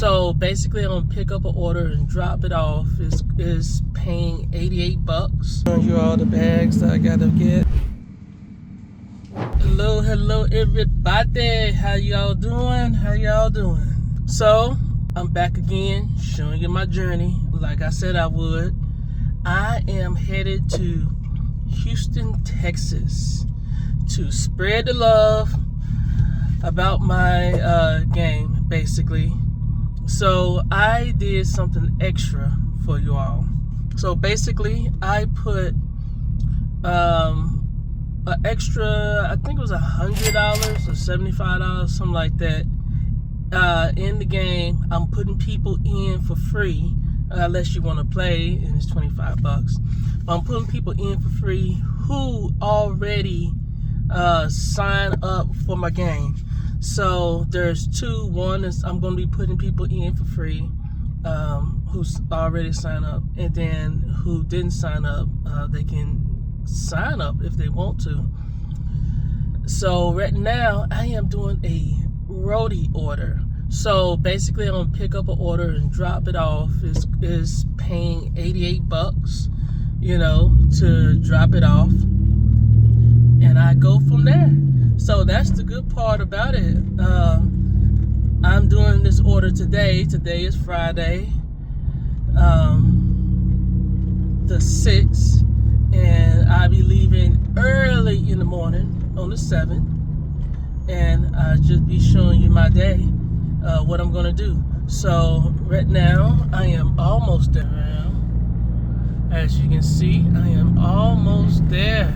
So basically, I'm gonna pick up an order and drop it off. It's paying $88. Showing you all the bags that I gotta get. Hello everybody. How y'all doing? So I'm back again, showing you my journey. Like I said I would. I am headed to Houston, Texas, to spread the love about my game, basically. So I did something extra for you all. So basically, I put an extra, I think it was $100 or $75, something like that, in the game. I'm putting people in for free, unless you want to play, and it's $25. But I'm putting people in for free who already sign up for my game. So there's two. One is I'm going to be putting people in for free who's already signed up, and then who didn't sign up, they can sign up if they want to. So right now I am doing a Roadie order. So basically, I'm gonna pick up an order and drop it off. It's paying $88, to drop it off, and I go from there. So that's the good part about it. I'm doing this order today. Today is Friday, the 6th, and I'll be leaving early in the morning on the 7th, and I'll just be showing you my day, what I'm gonna do. So right now I am almost there. As you can see, I am almost there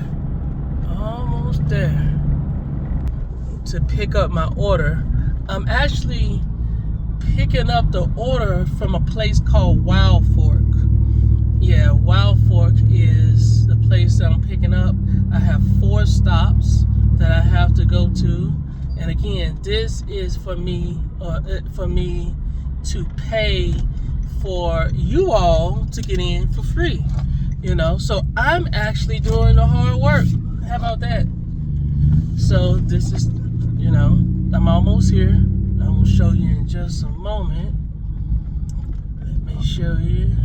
to pick up my order. I'm actually picking up the order from a place called Wild Fork. Yeah, Wild Fork is the place that I'm picking up. I have 4 stops that I have to go to, and again, this is for me to pay for you all to get in for free. So I'm actually doing the hard work. How about that? So this is, I'm almost here. I'm gonna show you in just a moment. Let me show you.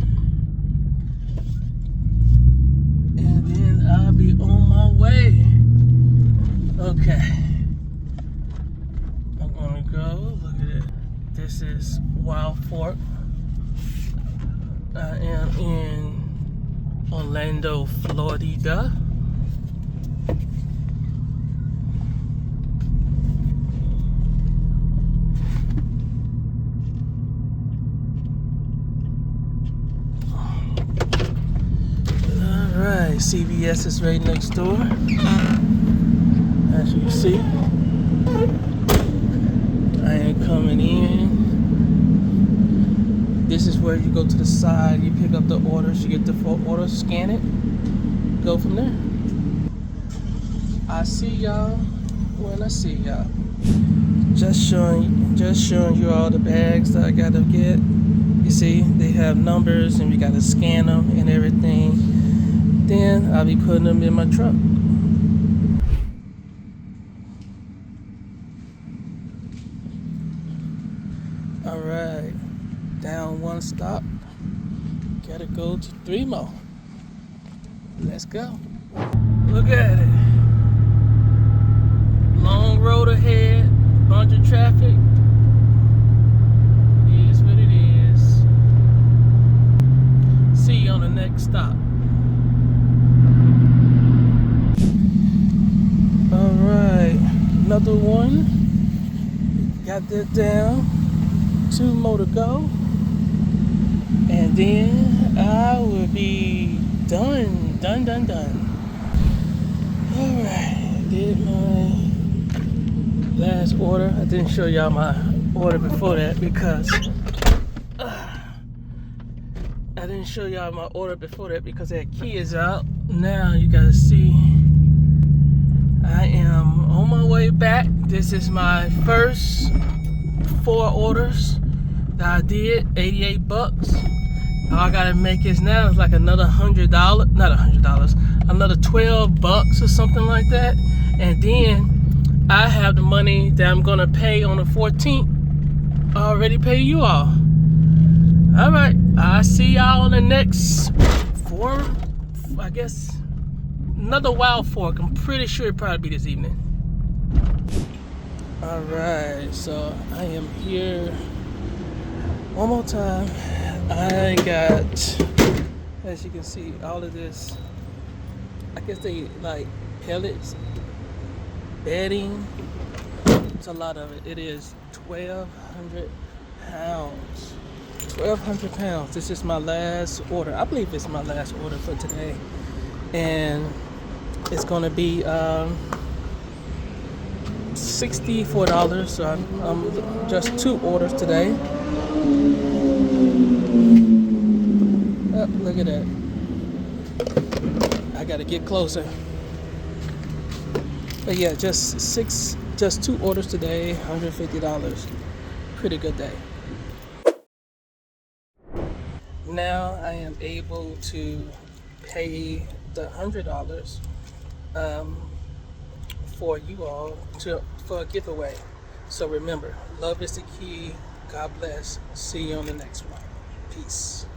And then I'll be on my way. Okay. I'm gonna go, look at it. This is Wild Fork. I am in Orlando, Florida. Alright, CVS is right next door. As you can see, I am coming in. This is where you go to the side, you pick up the orders, you get the order, scan it, go from there. I see y'all when I see y'all. Just showing you all the bags that I gotta get. You see, they have numbers and we gotta scan them and everything. Then I'll be putting them in my truck. Alright, down 1 stop. Gotta go to 3 more. Let's go. Look at it. Long road ahead, bunch of traffic. It is what it is. See you on the next stop. Alright, another one. Got that down. 2 more to go. And then I will be done. Alright, did my last order. I didn't show y'all my order before that because that key is out. Now you gotta see I am on my way back. This is my first 4 orders that I did, $88. All I gotta make is now is like another $100, not $100, another $12 or something like that. And then I have the money that I'm gonna pay on the 14th already pay you all. All right, I see y'all on the next I guess, another Wild Fork. I'm pretty sure it'll probably be this evening. All right, so I am here one more time. I got, as you can see, all of this. I guess they like pellets, bedding. It's a lot of it. It is 1,200 pounds. 1,200 pounds. This is my last order. I believe it's my last order for today. And it's gonna be $64. So I'm just 2 orders today. Oh, look at that. I gotta get closer. But yeah, just 2 orders today, $150. Pretty good day. Now I am able to pay the $100 for you all for a giveaway. So remember, love is the key. God bless. See you on the next one. Peace.